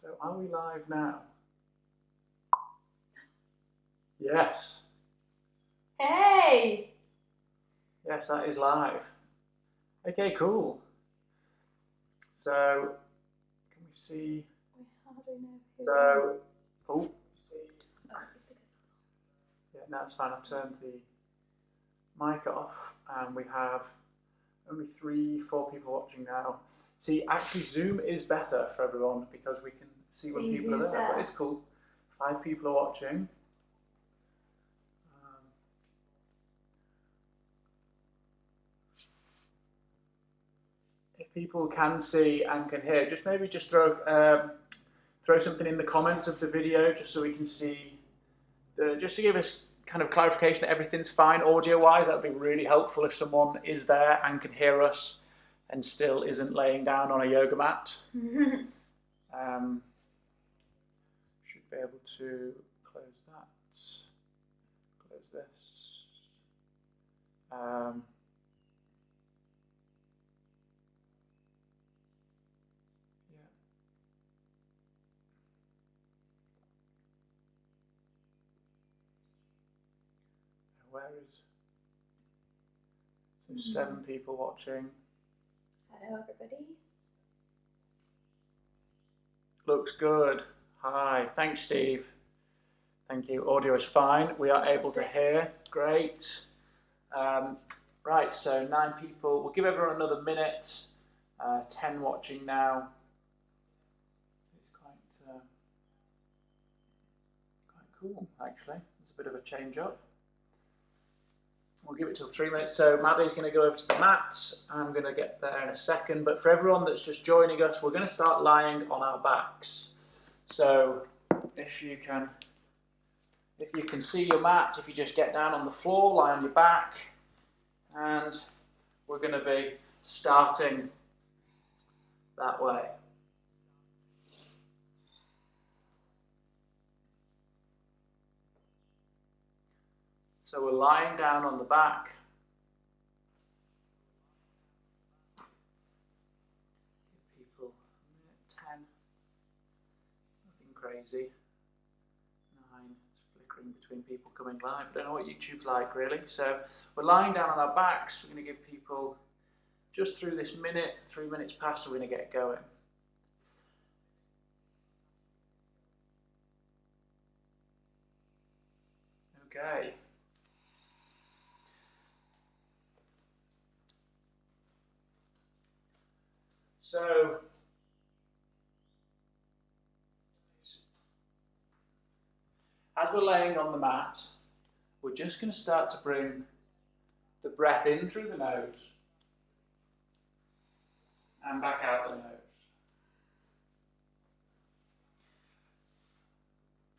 So are we live now? Yes. Hey! Yes, that is live. Okay, cool. So, can we see? How do we know? So, oh, yeah, no, it's fine. I've turned the mic off, and we have only 3-4 people watching now. See, actually, Zoom is better for everyone because we can see when people are there. But it's cool. 5 people are watching. If people can see and can hear, just maybe just throw something in the comments of the video just so we can see, just to give us kind of clarification that everything's fine audio-wise. That would be really helpful if someone is there and can hear us and still isn't laying down on a yoga mat. Should be able to close that, close this. Where is, so 7 people watching. Hello everybody. Looks good. Hi, thanks Steve. Thank you, audio is fine. We are able to hear, great. Right, so 9 people. We'll give everyone another minute. 10 watching now. It's quite cool actually. It's a bit of a change up. We'll give it till 3 minutes. So Maddie's going to go over to the mats. I'm going to get there in a second. But for everyone that's just joining us, we're going to start lying on our backs. So if you can see your mat, if you just get down on the floor, lie on your back, and we're going to be starting that way. So we're lying down on the back. Give people 10. Nothing crazy. 9. It's flickering between people coming live. I don't know what YouTube's like really. So we're lying down on our backs. We're going to give people just through this minute, 3 minutes past, so we're going to get going. Okay. So, as we're laying on the mat, we're just going to start to bring the breath in through the nose and back out the nose.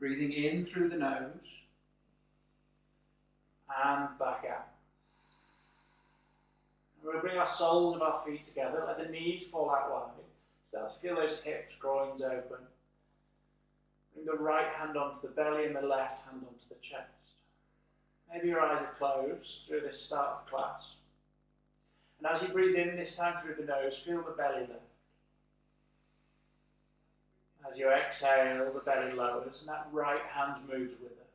Breathing in through the nose and back out. We're going to bring our soles of our feet together, let the knees fall out wide. Start to feel those hips, groins open. Bring the right hand onto the belly and the left hand onto the chest. Maybe your eyes are closed through this start of class. And as you breathe in, this time through the nose, feel the belly lift. As you exhale, the belly lowers and that right hand moves with it.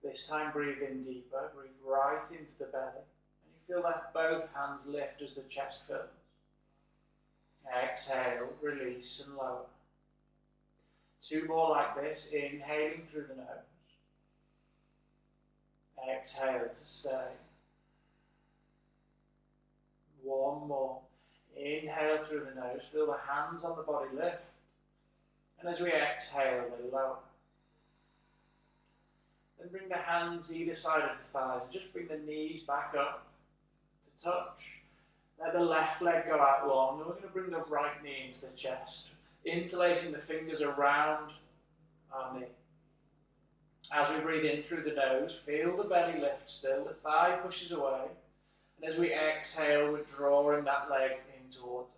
This time breathe in deeper, breathe right into the belly. Feel that both hands lift as the chest fills. Exhale, release and lower. 2 more like this, inhaling through the nose. Exhale to stay. 1 more. Inhale through the nose, feel the hands on the body lift. And as we exhale, they lower. Then bring the hands either side of the thighs and just bring the knees back up. Touch. Let the left leg go out long, and we're going to bring the right knee into the chest, interlacing the fingers around our knee. As we breathe in through the nose, feel the belly lift still, the thigh pushes away, and as we exhale, we're drawing that leg in towards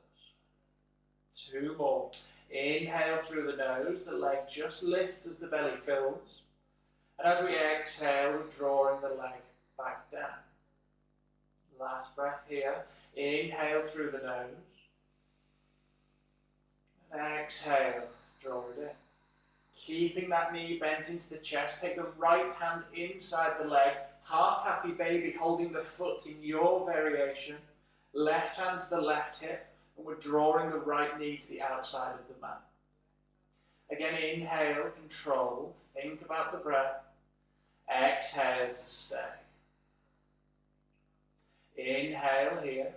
us. 2 more. Inhale through the nose, the leg just lifts as the belly fills, and as we exhale, we're drawing the leg back down. Last breath here. Inhale through the nose. And exhale. Draw it in. Keeping that knee bent into the chest, take the right hand inside the leg, half happy baby holding the foot in your variation, left hand to the left hip, and we're drawing the right knee to the outside of the mat. Again, inhale, control, think about the breath, exhale to stay. Inhale here,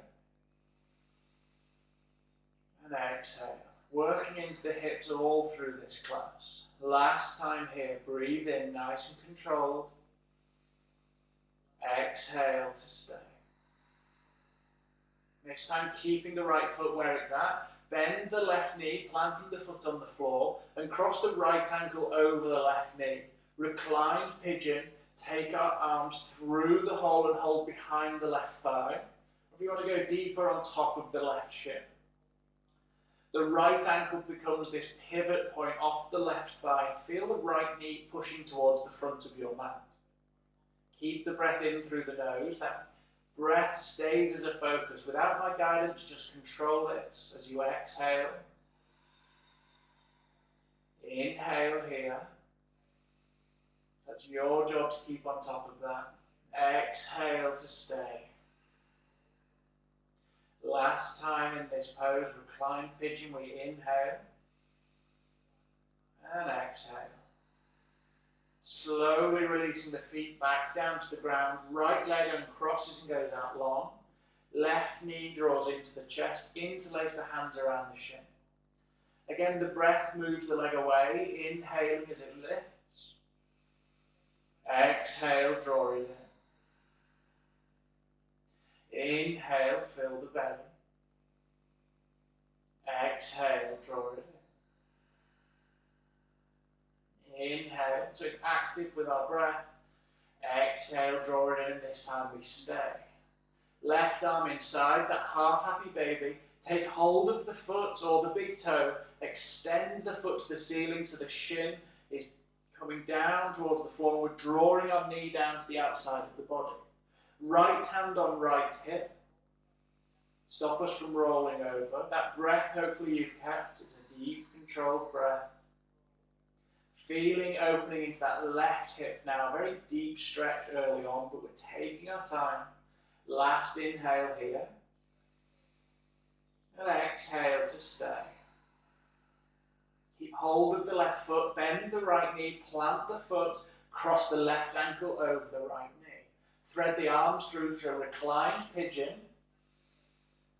and exhale, working into the hips all through this class. Last time here, breathe in nice and controlled. Exhale to stay. This time keeping the right foot where it's at. Bend the left knee, planting the foot on the floor, and cross the right ankle over the left knee. Reclined pigeon, take our arms through the hole and hold behind the left thigh. If you want to go deeper on top of the left shin. The right ankle becomes this pivot point off the left thigh. Feel the right knee pushing towards the front of your mat. Keep the breath in through the nose. That breath stays as a focus. Without my guidance, just control it as you exhale. Inhale here. That's your job to keep on top of that. Exhale to stay. Last time in this pose, reclined pigeon, we inhale and exhale. Slowly releasing the feet back down to the ground. Right leg uncrosses and goes out long. Left knee draws into the chest. Interlace the hands around the shin. Again, the breath moves the leg away. Inhaling as it lifts. Exhale, draw it in. Inhale, fill the belly. Exhale, draw it in. Inhale, so it's active with our breath. Exhale, draw it in, and this time we stay. Left arm inside, that half happy baby. Take hold of the foot or the big toe. Extend the foot to the ceiling so the shin is coming down towards the floor. We're drawing our knee down to the outside of the body. Right hand on right hip. Stop us from rolling over. That breath, hopefully you've kept. It's a deep, controlled breath. Feeling opening into that left hip now. Very deep stretch early on, but we're taking our time. Last inhale here. And exhale to stay. Keep hold of the left foot. Bend the right knee. Plant the foot. Cross the left ankle over the right knee. Thread the arms through to a reclined pigeon.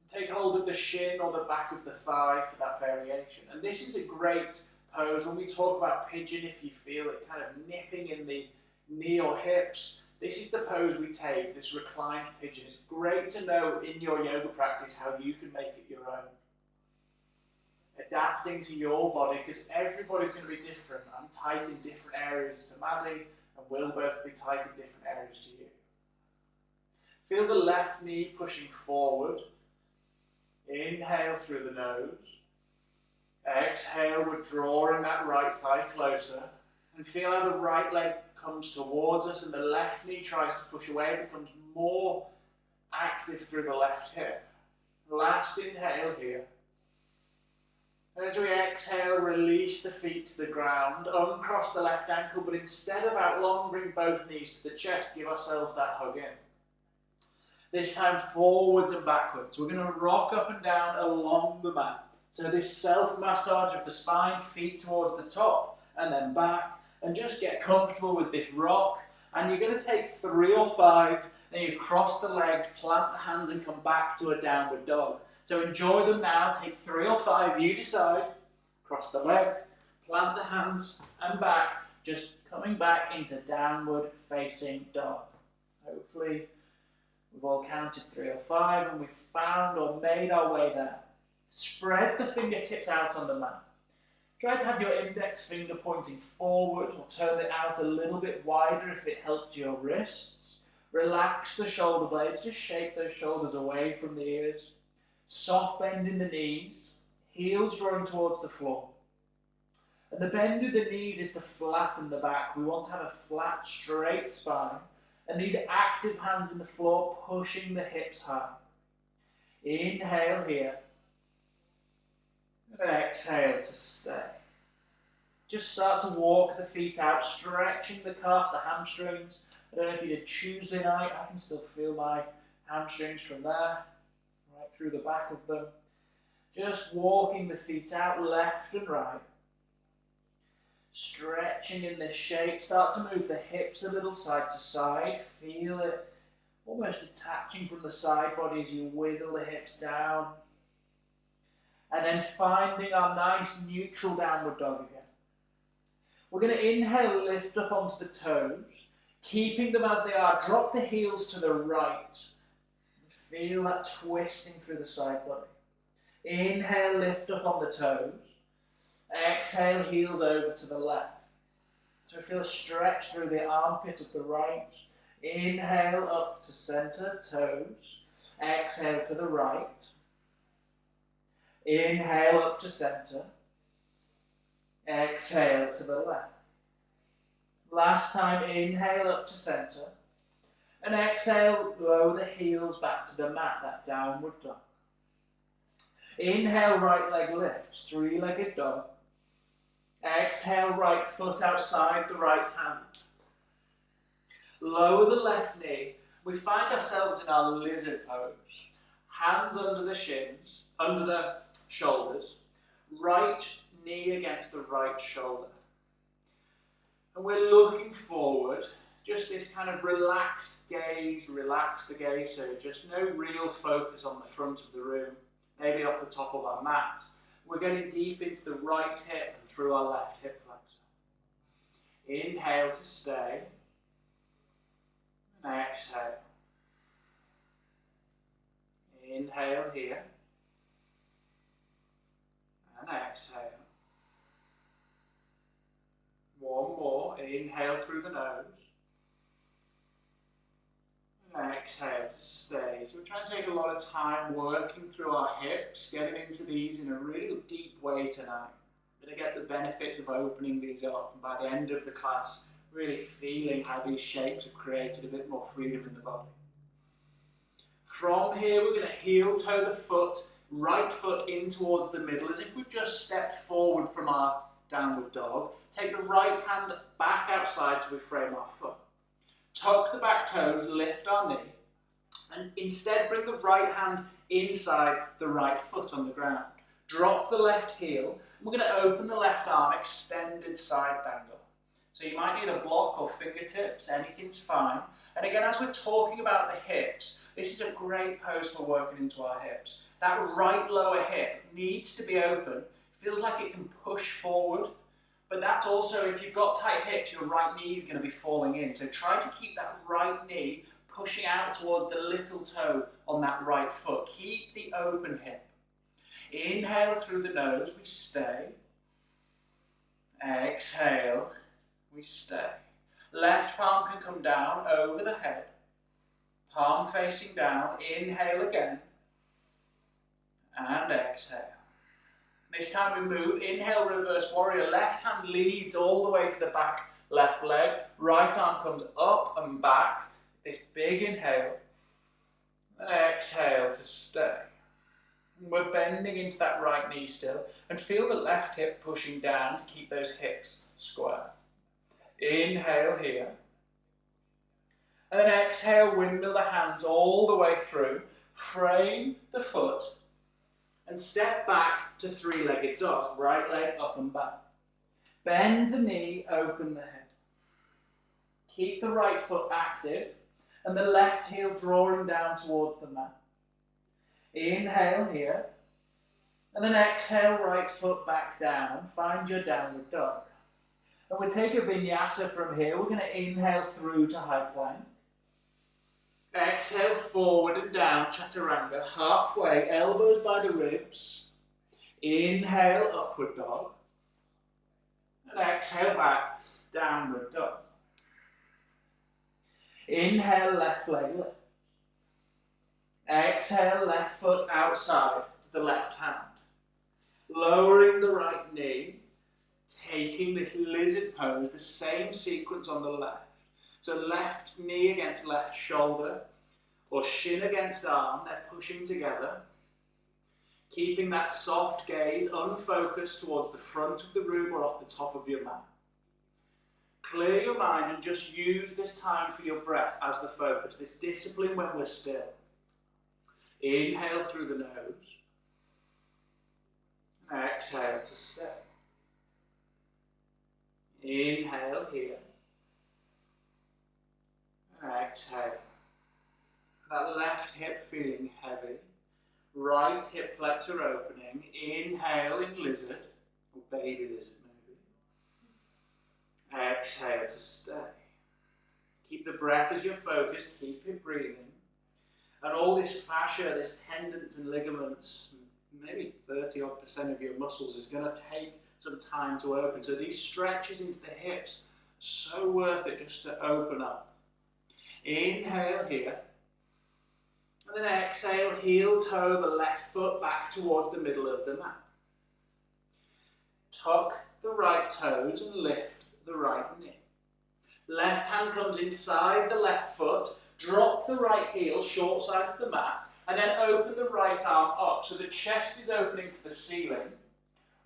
Take hold of the shin or the back of the thigh for that variation. And this is a great pose. When we talk about pigeon, if you feel it kind of nipping in the knee or hips, this is the pose we take, this reclined pigeon. It's great to know in your yoga practice how you can make it your own. Adapting to your body, because everybody's going to be different. I'm tight in different areas to Maddie, and we'll both be tight in different areas to you. Feel the left knee pushing forward. Inhale through the nose. Exhale, we're drawing that right thigh closer. And feel how the right leg comes towards us and the left knee tries to push away, becomes more active through the left hip. Last inhale here. And as we exhale, release the feet to the ground, uncross the left ankle, but instead of out long, bring both knees to the chest, give ourselves that hug in. This time forwards and backwards. We're going to rock up and down along the mat. So this self-massage of the spine, feet towards the top and then back. And just get comfortable with this rock. And you're going to take 3 or 5, then you cross the legs, plant the hands and come back to a downward dog. So enjoy them now. Take 3 or 5, you decide. Cross the leg, plant the hands and back. Just coming back into downward facing dog. Hopefully we've all counted 3 or 5 and we've found or made our way there. Spread the fingertips out on the mat. Try to have your index finger pointing forward or turn it out a little bit wider if it helps your wrists. Relax the shoulder blades, just shake those shoulders away from the ears. Soft bend in the knees, heels drawing towards the floor. And the bend of the knees is to flatten the back. We want to have a flat, straight spine. And these active hands in the floor, pushing the hips high. Inhale here. And exhale to stay. Just start to walk the feet out, stretching the calf, the hamstrings. I don't know if you did Tuesday night, I can still feel my hamstrings from there, right through the back of them. Just walking the feet out left and right. Stretching in this shape. Start to move the hips a little side to side. Feel it almost detaching from the side body as you wiggle the hips down. And then finding our nice neutral downward dog again. We're going to inhale, lift up onto the toes. Keeping them as they are. Drop the heels to the right. Feel that twisting through the side body. Inhale, lift up on the toes. Exhale, heels over to the left. So feel a stretch through the armpit of the right. Inhale up to center, toes. Exhale to the right. Inhale up to center. Exhale to the left. Last time, inhale up to center. And exhale, lower the heels back to the mat, that downward dog. Inhale, right leg lifts, three-legged dog. Exhale, right foot outside the right hand. Lower the left knee. We find ourselves in our lizard pose. Hands under the shins, under the shoulders. Right knee against the right shoulder. And we're looking forward. Just this kind of relaxed gaze, relax the gaze, so just no real focus on the front of the room, maybe off the top of our mat. We're getting deep into the right hip and through our left hip flexor. Inhale to stay, and exhale. Inhale here, and exhale. One more, inhale through the nose. Exhale to stay. So we're trying to take a lot of time working through our hips, getting into these in a real deep way tonight. We're going to get the benefit of opening these up, and by the end of the class, really feeling how these shapes have created a bit more freedom in the body. From here, we're going to heel toe the foot, right foot in towards the middle, as if we've just stepped forward from our downward dog. Take the right hand back outside so we frame our foot. Tuck the back toes, lift our knee, and instead bring the right hand inside the right foot on the ground. Drop the left heel. We're going to open the left arm, extended side dangle. So you might need a block or fingertips, anything's fine. And again, as we're talking about the hips, this is a great pose for working into our hips. That right lower hip needs to be open. Feels like it can push forward. But that's also, if you've got tight hips, your right knee is going to be falling in. So try to keep that right knee pushing out towards the little toe on that right foot. Keep the open hip. Inhale through the nose, we stay. Exhale, we stay. Left palm can come down over the head. Palm facing down, inhale again. And exhale. This time we move, inhale, reverse warrior. Left hand leads all the way to the back left leg. Right arm comes up and back. This big inhale. And exhale to stay. And we're bending into that right knee still. And feel the left hip pushing down to keep those hips square. Inhale here. And then exhale, windmill the hands all the way through. Frame the foot. And step back to three-legged dog, right leg up and back. Bend the knee, open the head. Keep the right foot active and the left heel drawing down towards the mat. Inhale here, and then exhale, right foot back down. Find your downward dog. And we'll take a vinyasa from here. We're going to inhale through to high plank. Exhale forward and down, chaturanga, halfway, elbows by the ribs. Inhale, upward dog. And exhale back, downward dog. Inhale, left leg lift. Exhale, left foot outside the left hand. Lowering the right knee, taking this lizard pose, the same sequence on the left. So left knee against left shoulder, or shin against arm, they're pushing together. Keeping that soft gaze unfocused towards the front of the room or off the top of your mat. Clear your mind and just use this time for your breath as the focus, this discipline when we're still. Inhale through the nose. Exhale to stay. Inhale here. Exhale. That left hip feeling heavy. Right hip flexor opening. Inhale in lizard, or baby lizard maybe. Exhale to stay. Keep the breath as your focus, keep it breathing. And all this fascia, this tendons and ligaments, maybe 30% of your muscles is going to take some time to open. So these stretches into the hips, so worth it just to open up. Inhale here. And then exhale, heel toe the left foot back towards the middle of the mat. Tuck the right toes and lift the right knee. Left hand comes inside the left foot, drop the right heel short side of the mat, and then open the right arm up so the chest is opening to the ceiling.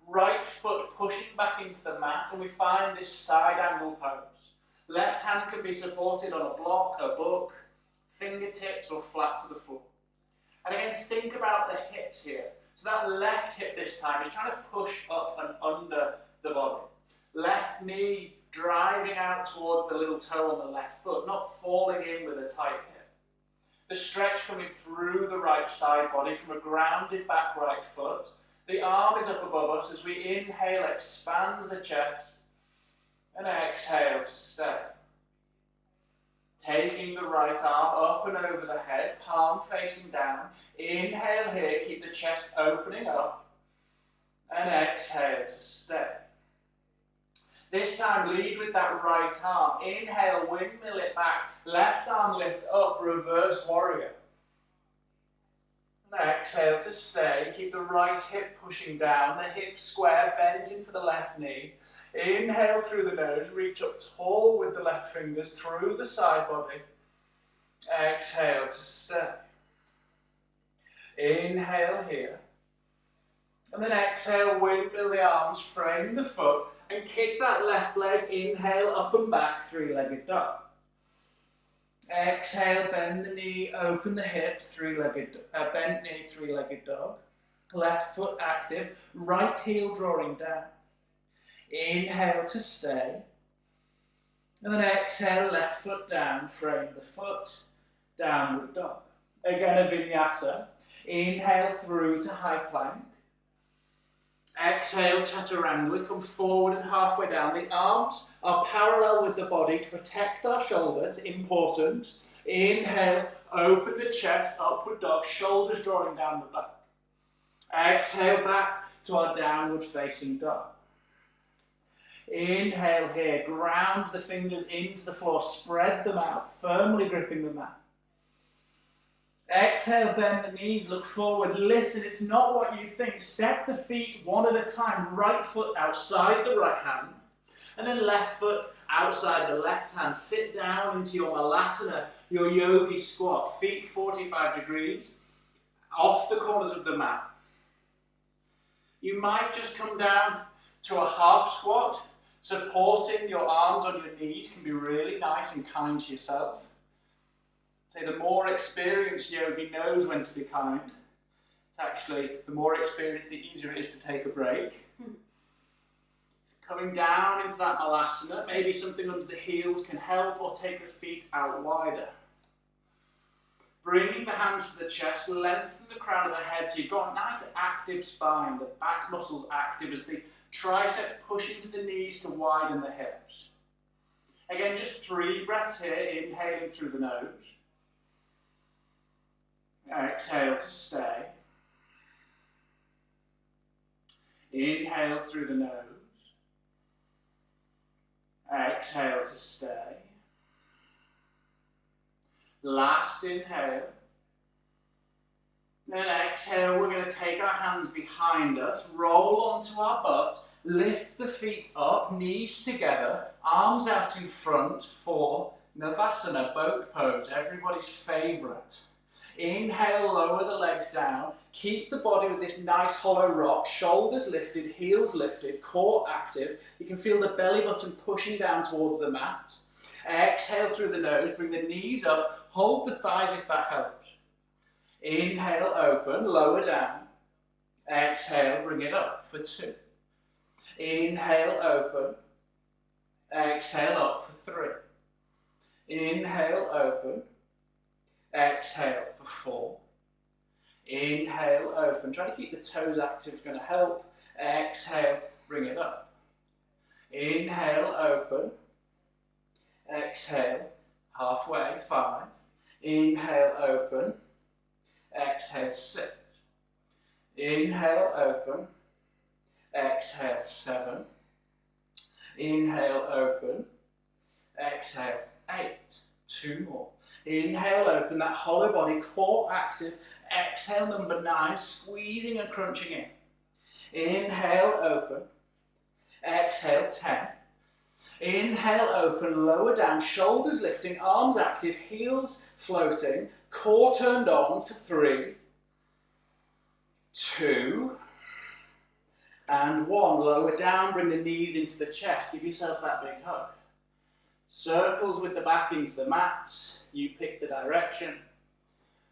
Right foot pushing back into the mat, and we find this side angle pose. Left hand can be supported on a block, a book, fingertips or flat to the floor. And again, think about the hips here. So that left hip this time is trying to push up and under the body. Left knee driving out towards the little toe on the left foot, not falling in with a tight hip. The stretch coming through the right side body from a grounded back right foot. The arm is up above us as we inhale, expand the chest, and exhale to stay. Taking the right arm up and over the head, palm facing down. Inhale here, keep the chest opening up. And exhale to stay. This time, lead with that right arm. Inhale, windmill it back. Left arm lift up, reverse warrior. And exhale to stay. Keep the right hip pushing down, the hip square, bent into the left knee. Inhale through the nose, reach up tall with the left fingers through the side body. Exhale to stay. Inhale here. And then exhale, windmill the arms, frame the foot, and kick that left leg. Inhale, up and back, three-legged dog. Exhale, bend the knee, open the hip, bent knee, three-legged dog. Left foot active, right heel drawing down. Inhale to stay. And then exhale, left foot down, frame the foot, downward dog. Again, a vinyasa. Inhale through to high plank. Exhale, chaturanga. Come forward and halfway down. The arms are parallel with the body to protect our shoulders. Important. Inhale, open the chest, upward dog, shoulders drawing down the back. Exhale, back to our downward facing dog. Inhale here, ground the fingers into the floor, spread them out, firmly gripping the mat. Exhale, bend the knees, look forward, listen, it's not what you think. Step the feet one at a time, right foot outside the right hand, and then left foot outside the left hand. Sit down into your malasana, your yogi squat, feet 45 degrees, off the corners of the mat. You might just come down to a half squat. Supporting your arms on your knees can be really nice and kind to yourself. Say the more experienced yogi knows when to be kind. It's actually, the more experienced, the easier it is to take a break. Coming down into that malasana, maybe something under the heels can help, or take the feet out wider. Bringing the hands to the chest, lengthen the crown of the head so you've got a nice active spine, the back muscles active as the triceps push into the knees to widen the hips. Again, just 3 breaths here, inhaling through the nose. Exhale to stay. Inhale through the nose. Exhale to stay. Last inhale. Then exhale, we're going to take our hands behind us, roll onto our butt, lift the feet up, knees together, arms out in front for Navasana, boat pose, everybody's favourite. Inhale, lower the legs down. Keep the body with this nice hollow rock, shoulders lifted, heels lifted, core active. You can feel the belly button pushing down towards the mat. Exhale through the nose, bring the knees up, hold the thighs if that helps. Inhale, open, lower down. Exhale, bring it up for 2. Inhale, open. Exhale, up for 3. Inhale, open. Exhale for 4. Inhale, open. Try to keep the toes active, it's going to help. Exhale, bring it up. Inhale, open. Exhale, halfway, 5. Inhale, open. Exhale, 6. Inhale, open. Exhale, 7. Inhale, open. Exhale, 8. 2 more. Inhale, open, that hollow body, core active. Exhale, number 9, squeezing and crunching in. Inhale, open. Exhale, 10. Inhale, open, lower down, shoulders lifting, arms active, heels floating, core turned on for 3, 2, and 1. Lower down, bring the knees into the chest. Give yourself that big hug. Circles with the back into the mat. You pick the direction.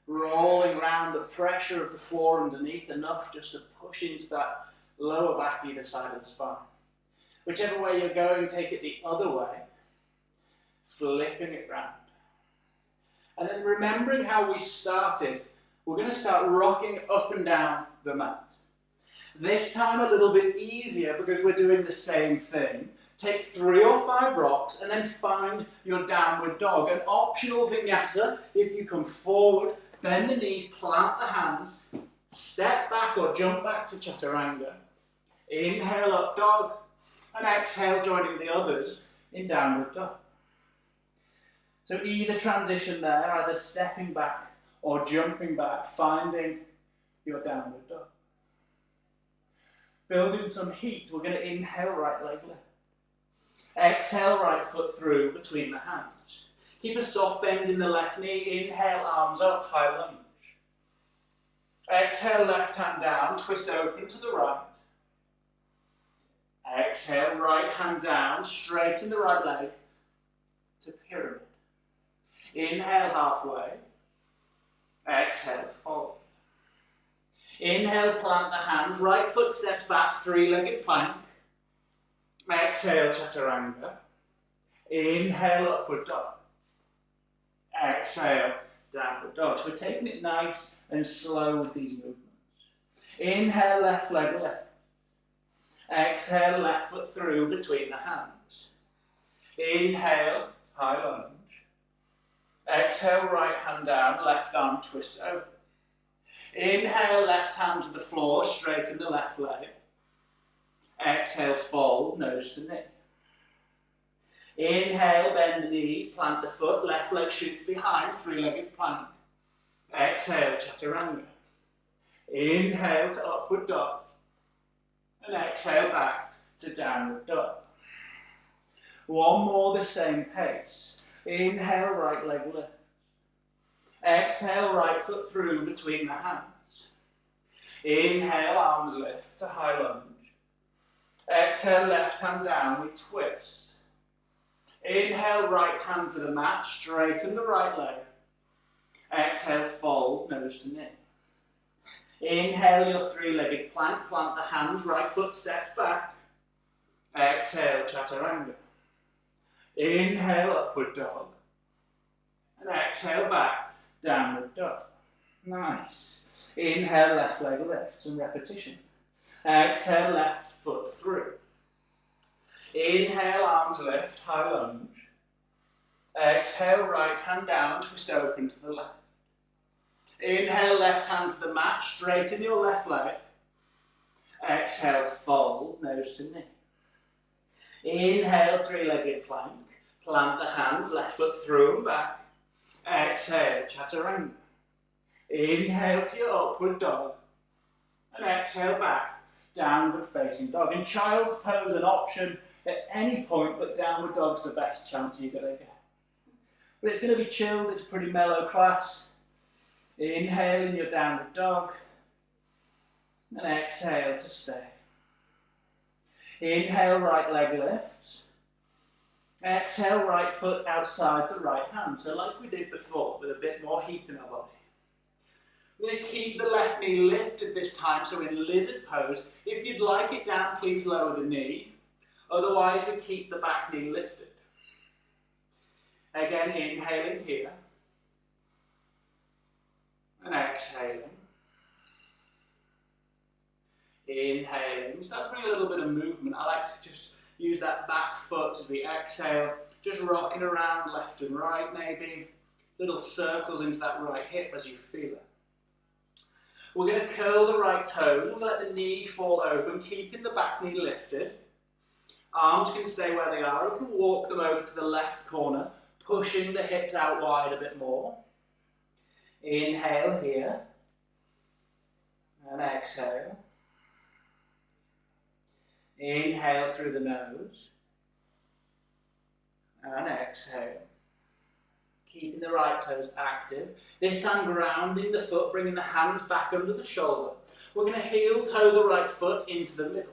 Rolling around, the pressure of the floor underneath enough just to push into that lower back either side of the spine. Whichever way you're going, take it the other way. Flipping it round. And then remembering how we started, we're going to start rocking up and down the mat. This time a little bit easier because we're doing the same thing. Take 3 or 5 rocks and then find your downward dog. An optional vinyasa, if you come forward, bend the knees, plant the hands, step back or jump back to chaturanga. Inhale, up dog, and exhale, joining the others in downward dog. So either transition there, either stepping back or jumping back, finding your downward dog. Building some heat, we're going to inhale, right leg lift. Exhale, right foot through between the hands. Keep a soft bend in the left knee. Inhale, arms up, high lunge. Exhale, left hand down, twist open to the right. Exhale, right hand down, straighten the right leg to pyramid. Inhale, halfway. Exhale, forward. Inhale, plant the hands, right foot steps back, 3-legged plank. Exhale, chaturanga. Inhale, upward dog. Exhale, downward dog. So we're taking it nice and slow with these movements. Inhale, left leg left. Exhale, left foot through between the hands. Inhale, high lunge. Exhale, right hand down, left arm twist open. Inhale, left hand to the floor, straighten the left leg. Exhale, fold, nose to knee. Inhale, bend the knees, plant the foot, left leg shoots behind, 3-legged plank. Exhale, chaturanga. Inhale to upward dog. And exhale back to downward dog. 1 more the same pace. Inhale, right leg lift. Exhale, right foot through between the hands. Inhale, arms lift to high lunge. Exhale, left hand down, we twist. Inhale, right hand to the mat, straighten the right leg. Exhale, fold, nose to knee. Inhale, your 3-legged plank, plant the hands, right foot steps back. Exhale, chaturanga. Inhale, upward dog. And exhale, back, downward dog. Nice. Inhale, left leg lift, some repetition. Exhale, left foot through. Inhale, arms lift, high lunge. Exhale, right hand down, twist open to the left. Inhale, left hand to the mat, straighten your left leg. Exhale, fold, nose to knee. Inhale, 3-legged plank. Plant the hands, left foot through and back. Exhale, chaturanga. Inhale to your upward dog. And exhale back, downward facing dog. In child's pose, an option at any point, but downward dog's the best chance you're going to get. But it's going to be chilled, it's a pretty mellow class. Inhale in your downward dog. And exhale to stay. Inhale, right leg lift. Exhale, right foot outside the right hand. So like we did before, with a bit more heat in our body. We're going to keep the left knee lifted this time, so in lizard pose. If you'd like it down, please lower the knee. Otherwise, we keep the back knee lifted. Again, inhaling here. And exhaling. Inhaling. Start to bring a little bit of movement. I like to just use that back foot as we exhale. Just rocking around left and right, maybe. Little circles into that right hip as you feel it. We're going to curl the right toes. We're going to let the knee fall open, keeping the back knee lifted. Arms can stay where they are. We can walk them over to the left corner, pushing the hips out wide a bit more. Inhale here. And exhale. Inhale through the nose. And exhale. Keeping the right toes active. This time grounding the foot, bringing the hands back under the shoulder. We're going to heel toe the right foot into the middle.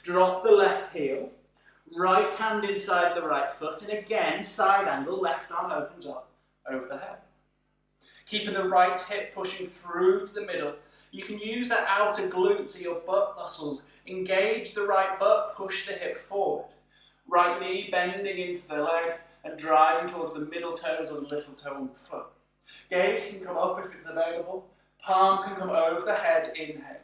Drop the left heel. Right hand inside the right foot. And again, side angle, left arm opens up over the head. Keeping the right hip pushing through to the middle. You can use that outer glute, so your butt muscles. Engage the right butt, push the hip forward. Right knee bending into the leg and driving towards the middle toes or the little toe on the foot. Gaze can come up if it's available. Palm can come over the head, inhale.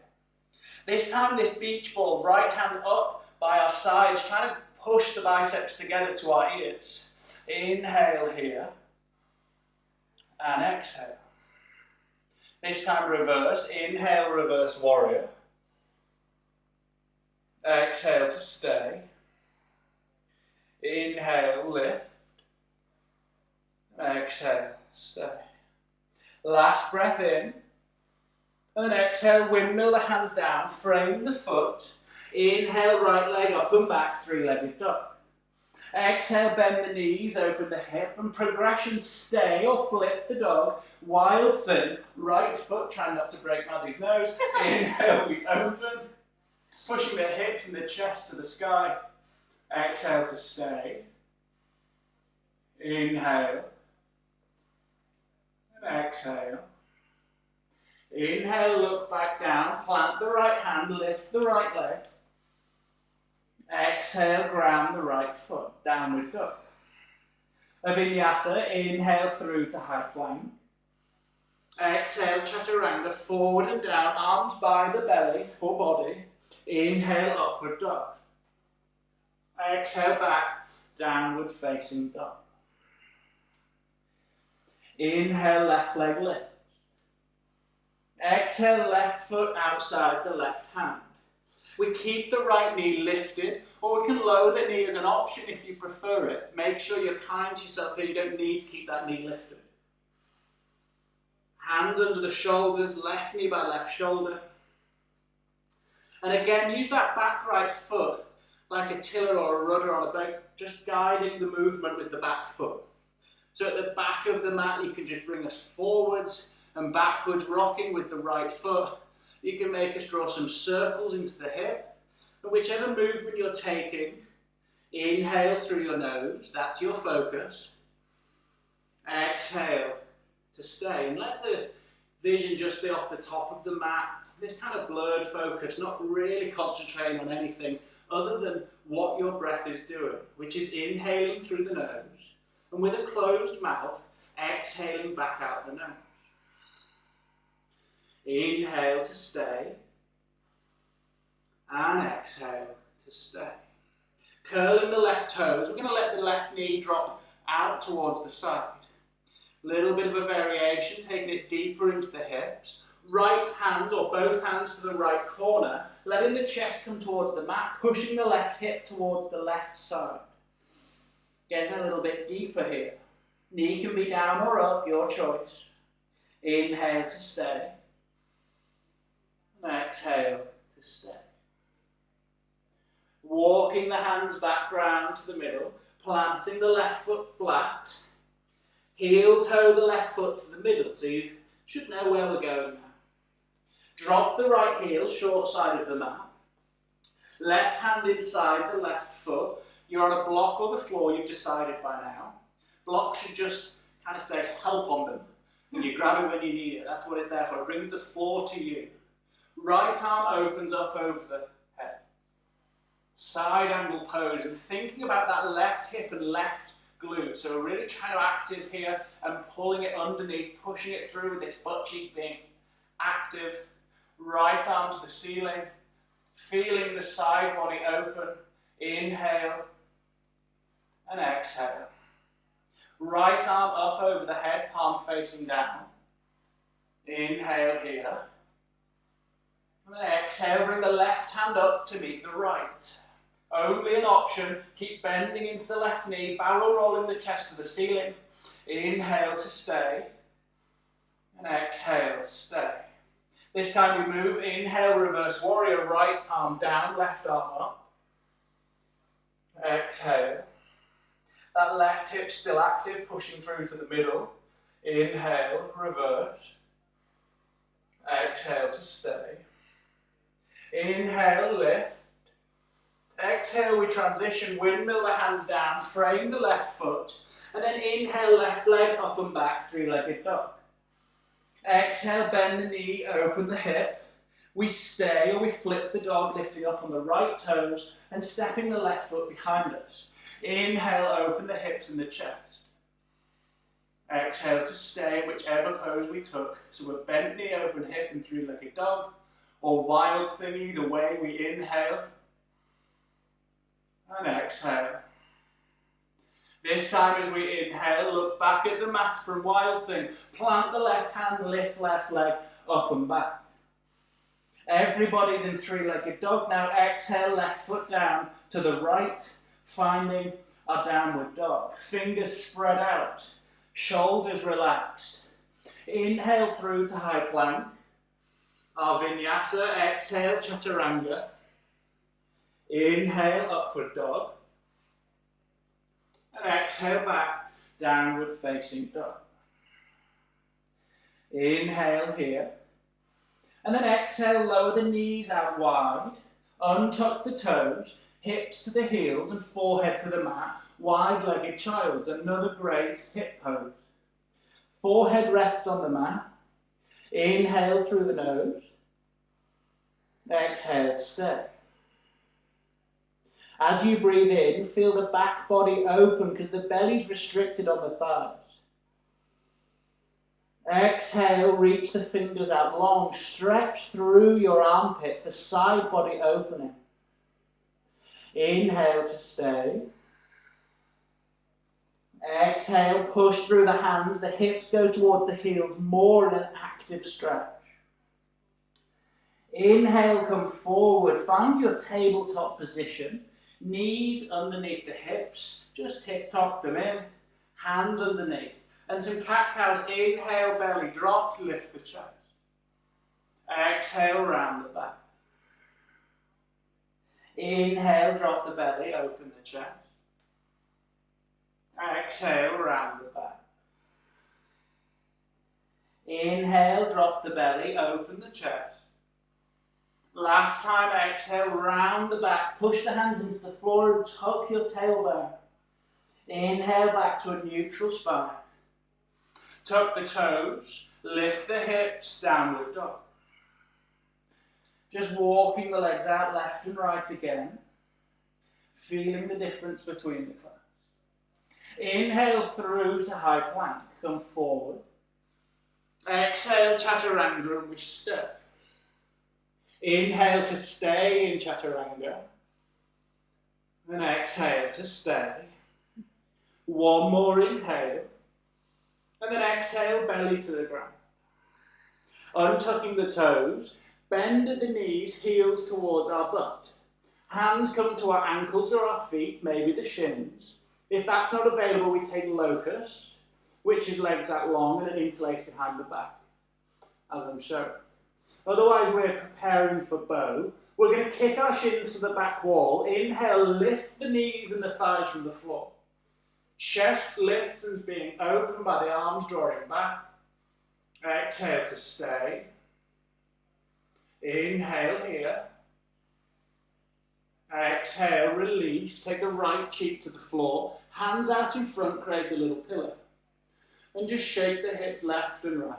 This time, this beach ball, right hand up by our sides, trying to push the biceps together to our ears. Inhale here. And exhale. This time reverse. Inhale, reverse warrior. Exhale to stay. Inhale, lift. Exhale, stay. Last breath in. And then exhale, windmill the hands down, frame the foot. Inhale, right leg up and back, three-legged dog. Exhale, bend the knees, open the hip, and progression stay or flip the dog. Wild thing, right foot, trying not to break Maddie's nose. Inhale, we open, pushing the hips and the chest to the sky. Exhale to stay. Inhale. And exhale. Inhale, look back down, plant the right hand, lift the right leg. Exhale, ground the right foot, downward dog. A Vinyasa, inhale through to high plank. Exhale, chaturanga, forward and down, arms by the belly or body. Inhale, upward dog. Exhale, back, downward facing dog. Inhale, left leg lift. Exhale, left foot outside the left hand. We keep the right knee lifted, or we can lower the knee as an option if you prefer it. Make sure you're kind to yourself here, you don't need to keep that knee lifted. Hands under the shoulders, left knee by left shoulder. And again, use that back right foot like a tiller or a rudder on a boat, just guiding the movement with the back foot. So at the back of the mat, you can just bring us forwards and backwards, rocking with the right foot. You can make us draw some circles into the hip. And whichever movement you're taking, inhale through your nose, that's your focus. Exhale to stay. And let the vision just be off the top of the mat. This kind of blurred focus, not really concentrating on anything other than what your breath is doing, which is inhaling through the nose. And with a closed mouth, exhaling back out the nose. Inhale to stay. And exhale to stay. Curling the left toes. We're going to let the left knee drop out towards the side. Little bit of a variation, taking it deeper into the hips. Right hand or both hands to the right corner, letting the chest come towards the mat, pushing the left hip towards the left side. Getting a little bit deeper here. Knee can be down or up, your choice. Inhale to stay. And exhale to stay. Walking the hands back round to the middle, planting the left foot flat. Heel toe the left foot to the middle, so you've Should know where we're going now. Drop the right heel, short side of the mat. Left hand inside the left foot. You're on a block or the floor, you've decided by now. Block should just kind of say help on them. And you grab it when you need it. That's what it's there for. It brings the floor to you. Right arm opens up over the head. Side angle pose. And thinking about that left hip and left glute. So we're really kind of active here and pulling it underneath, pushing it through with this butt cheek being active. Right arm to the ceiling. Feeling the side body open. Inhale and exhale. Right arm up over the head, palm facing down. Inhale here. And then exhale, bring the left hand up to meet the right. Only an option, keep bending into the left knee, barrel rolling the chest to the ceiling. Inhale to stay. And exhale, stay. This time we move, inhale, reverse warrior, right arm down, left arm up. Exhale. That left hip still active, pushing through to the middle. Inhale, reverse. Exhale to stay. Inhale, lift. Exhale, we transition, windmill the hands down, frame the left foot. And then inhale, left leg up and back, three-legged dog. Exhale, bend the knee, open the hip. We stay or we flip the dog, lifting up on the right toes and stepping the left foot behind us. Inhale, open the hips and the chest. Exhale to stay in whichever pose we took. So we're bent knee, open hip and three-legged dog. Or wild thing, either way, we inhale. And exhale. This time as we inhale, look back at the mat from wild thing. Plant the left hand, lift left leg up and back. Everybody's in three-legged dog now. Exhale, left foot down to the right. Finding our downward dog. Fingers spread out. Shoulders relaxed. Inhale through to high plank. Our Vinyasa. Exhale, Chaturanga. Inhale, upward dog. And exhale back, downward facing dog. Inhale here. And then exhale, lower the knees out wide. Untuck the toes. Hips to the heels and forehead to the mat. Wide-legged child's another great hip pose. Forehead rests on the mat. Inhale through the nose. Exhale, stay. As you breathe in, feel the back body open because the belly's restricted on the thighs. Exhale, reach the fingers out long. Stretch through your armpits, the side body opening. Inhale to stay. Exhale, push through the hands. The hips go towards the heels, more in an active stretch. Inhale, come forward. Find your tabletop position. Knees underneath the hips. Just tip-top them in. Hands underneath. And some cat-cows. Inhale, belly drops, lift the chest. Exhale, round the back. Inhale, drop the belly, open the chest. Exhale, round the back. Inhale, drop the belly, open the chest. Last time, exhale, round the back. Push the hands into the floor and tuck your tailbone. Inhale, back to a neutral spine. Tuck the toes, lift the hips, downward dog. Just walking the legs out left and right again. Feeling the difference between the claps. Inhale through to high plank. Come forward. Exhale, Chaturanga, and we stay. Inhale to stay in Chaturanga. And exhale to stay. One more inhale. And then exhale, belly to the ground. Untucking the toes. Bend at the knees, heels towards our butt. Hands come to our ankles or our feet, maybe the shins. If that's not available, we take locust, which is legs out long and then interlace behind the back, as I'm showing. Otherwise, we're preparing for bow. We're going to kick our shins to the back wall. Inhale, lift the knees and the thighs from the floor. Chest lifts and being opened by the arms drawing back. Exhale to stay. Inhale here. Exhale, release. Take the right cheek to the floor. Hands out in front, create a little pillow. And just shake the hips left and right.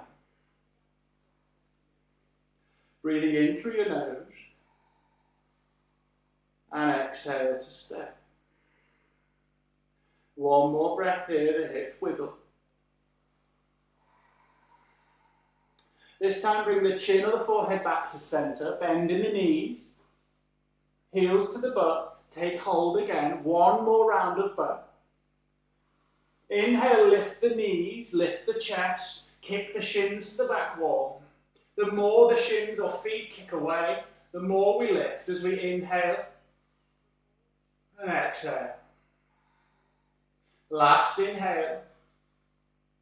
Breathing in through your nose. And exhale to stay. One more breath here, the hips wiggle. This time bring the chin or the forehead back to center, bend in the knees, heels to the butt, take hold again, one more round of butt. Inhale, lift the knees, lift the chest, kick the shins to the back wall. The more the shins or feet kick away, the more we lift as we inhale and exhale. Last inhale.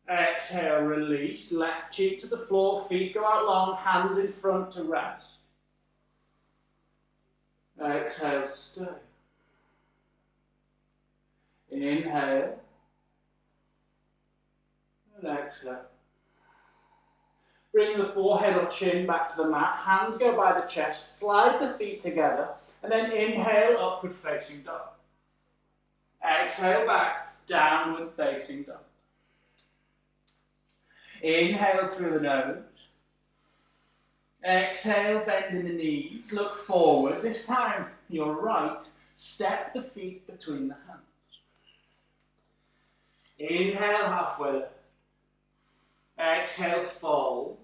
Exhale, release. Left cheek to the floor, feet go out long, hands in front to rest. Exhale to stay. Inhale. And exhale. Bring the forehead or chin back to the mat, hands go by the chest, slide the feet together, and then inhale, upward facing dog. Exhale back, downward facing dog. Inhale through the nose. Exhale, bend in the knees, look forward. This time, your right, step the feet between the hands. Inhale, halfway lift. Exhale, fold.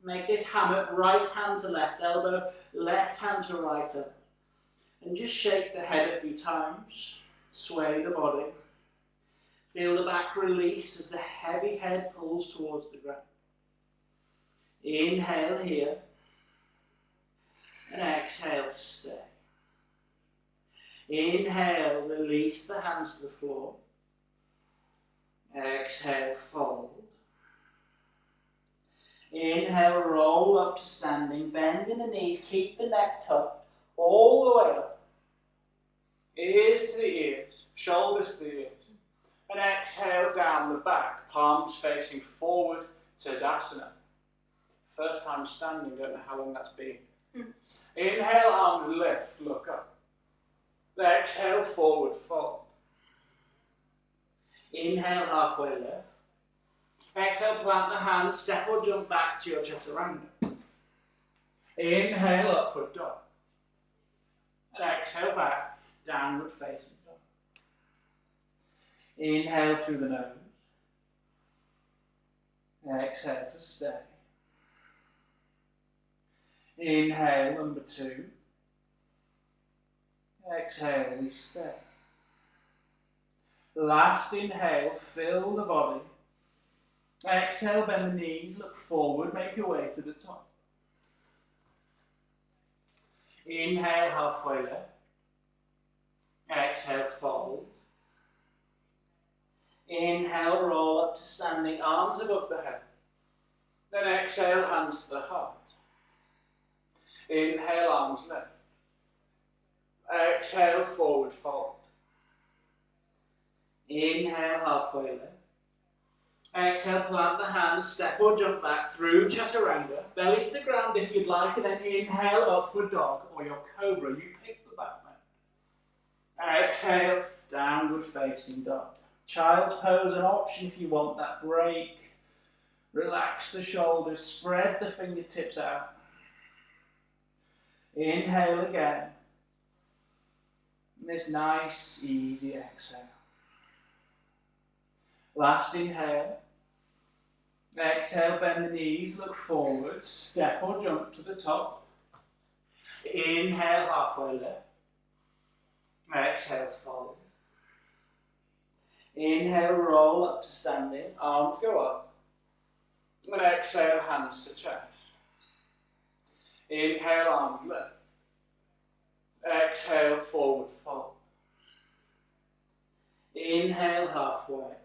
Make this hammock, right hand to left elbow, left hand to right elbow. And just shake the head a few times. Sway the body. Feel the back release as the heavy head pulls towards the ground. Inhale here. And exhale to stay. Inhale, release the hands to the floor. Exhale, fold. Inhale, roll up to standing, bend in the knees, keep the neck tucked, all the way up. Ears to the ears, shoulders to the ears. And exhale down the back, palms facing forward, Tadasana. First time standing, don't know how long that's been. Inhale, arms lift, look up. Exhale, forward fold. Inhale, halfway lift. Exhale, plant the hands, step or jump back to your chaturanga. Inhale, upward dog. And exhale back, downward facing dog. Inhale through the nose. Exhale to stay. Inhale, number 2. Exhale, we stay. Last inhale, fill the body. Exhale, bend the knees, look forward, make your way to the top. Inhale, halfway lift. Exhale, fold. Inhale, roll up to standing, arms above the head. Then exhale, hands to the heart. Inhale, arms lift. Exhale, forward fold. Inhale, halfway lift. Exhale, plant the hands, step or jump back through chaturanga, belly to the ground if you'd like, and then inhale, upward dog, or your cobra, you pick the back bend. Exhale, downward facing dog. Child's pose, an option if you want that break. Relax the shoulders, spread the fingertips out. Inhale again. And this nice, easy exhale. Last inhale. Exhale, bend the knees, look forward, step or jump to the top. Inhale, halfway lift. Exhale, fold. Inhale, roll up to standing, arms go up. And exhale, hands to chest. Inhale, arms lift. Exhale, forward fold. Inhale, halfway.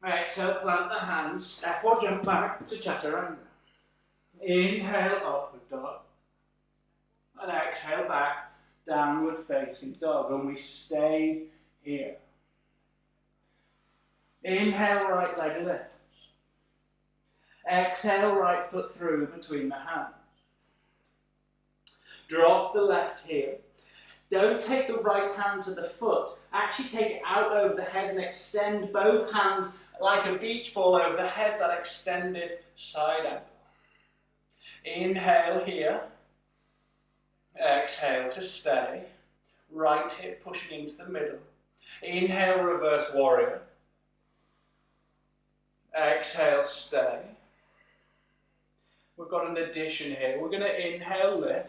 Exhale, plant the hands, step or jump back to chaturanga. Inhale, upward dog. And exhale back, downward facing dog. And we stay here. Inhale, right leg lifts. Exhale, right foot through between the hands. Drop the left heel. Don't take the right hand to the foot. Actually take it out over the head and extend both hands like a beach ball over the head, that extended side angle. Inhale here. Exhale to stay. Right hip pushing into the middle. Inhale, reverse warrior. Exhale, stay. We've got an addition here. We're going to inhale, lift.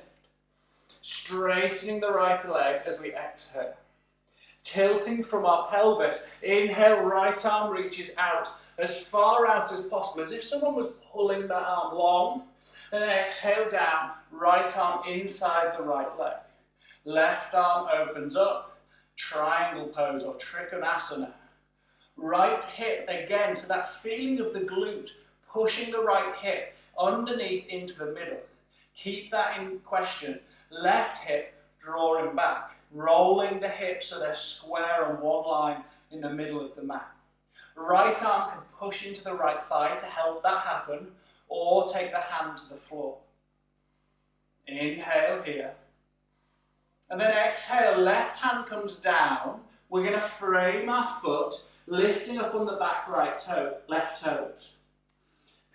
Straightening the right leg as we exhale. Tilting from our pelvis. Inhale, right arm reaches out as far out as possible, as if someone was pulling that arm long. And exhale down, right arm inside the right leg. Left arm opens up, triangle pose or trikonasana. Right hip again, so that feeling of the glute, pushing the right hip underneath into the middle. Keep that in question. Left hip drawing back, rolling the hips so they're square on one line in the middle of the mat. Right arm can push into the right thigh to help that happen, or take the hand to the floor. Inhale here. And then exhale, left hand comes down. We're going to frame our foot, lifting up on the back right toe, left toes.